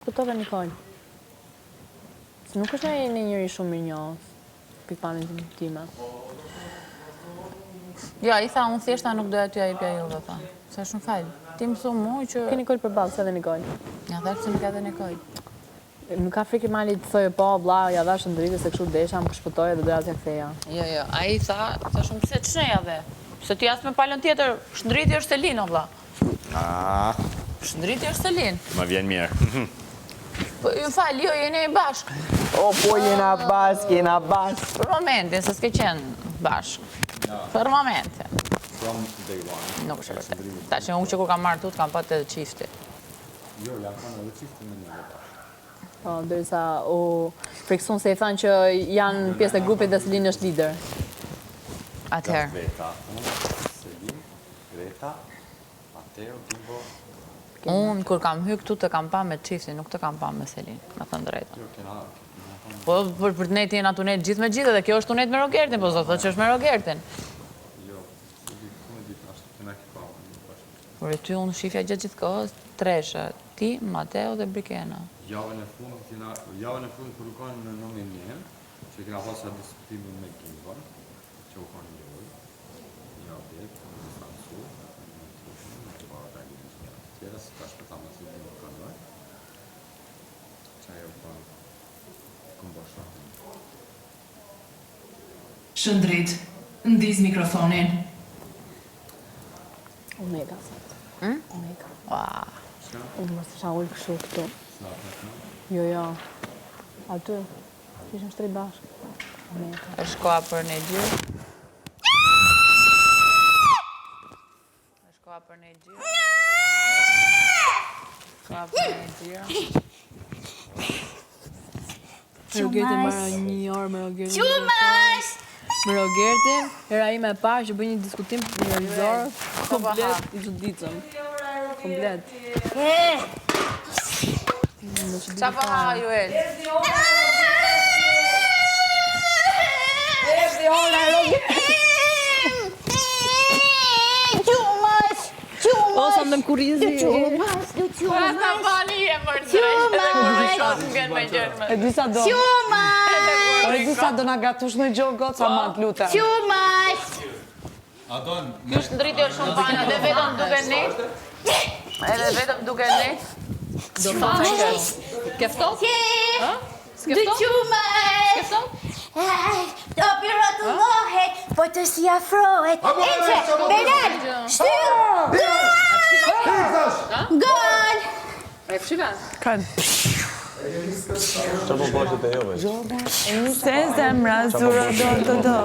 Këto dhe Nikol. Se nuk është e një njëri shumë mirë njohës, pikpamjen time. Jo, i tha, unë thjeshta nuk doja t'ja jepja juve, tha. Se është në falj. Ti më thu mu që... Ke Nikol për balë, se dhe Nikol. Ja thash që nuk edhe Nikol. Nuk ka frikë mali të thojë po, bla, ja dhash në dritë se kështu desha, më këshpëtoja dhe doja t'ja ktheja. Jo, a i tha shumë pse të shneja dhe. Se ti as me palën tjetër, shndriti është Selin, o vlla. Shndriti është Selin. Më vjen mirë. Po, ju falë, jo, jeni bashkë. O, po jena bashkë. Për momentin, se s'ke qenë bashkë. Për momentin. From day one. Nuk është vërtet. Ta që unë që kur kam marrë tut, kam patë edhe qifti. Jo, ja kanë edhe qifti me një bashkë. Po, ndërsa u friksun se i thanë që janë pjesë e grupit dhe Selin është lider. Atëherë. Veta, Selin, Greta, Mateo, Kimbo. Unë, kur kam hy këtu të kam pa me qifti, nuk të kam pa me Selin, me thënë drejta. Jo, kena... Po, për të nejtë jena tunet gjithë me gjithë, dhe kjo është tunet me Rogertin, po zotë që është me Rogertin. Jo, Selin, ku me ditë, ashtë kena ki pa një bashkë. Por e ty unë shifja gjithë kohës, treshe, ti, Mateo dhe Brikena. Javën e fundit kur u kanë në nominier, që kena pasur diskutimin me Kimbo, që u kanë njërë, ja vetë, në Sansu, në të para një tjera, si ka shpëta më të një kanë dojë, që ajo pa këmbo shratë. Shëndrit, ndiz mikrofonin. Omega, sot. Omega. Unë më së ullë kështu këtu. Jo. Aty, ishëm shtri bashkë. Omega. është koha për ne gjyrë. është koha për ne gjyrë. Koha për ne gjyrë. Me Rogertin mara një orë me Rogertin. Me Rogertin, era ime e parë që bëj një diskutim njerëzor, komplet i çuditshëm. Komplet. Qa po ha, Juel? O, sa më kurizi. Ta bani e për të drejtë. E di sa do. E di sa do na gatush në gjohë goca, ma të lutem. Adon, Ky është ndritje shumë pana, dhe vetëm duke ne. Edhe vetëm duke ne. Do të thonë Keftot? Skeftot? Do pirotullohet, po të si afrohet. Ece, Belen, shtyr, gol! E fshiva? Qa po bashkët e jove? Se zemra zura do.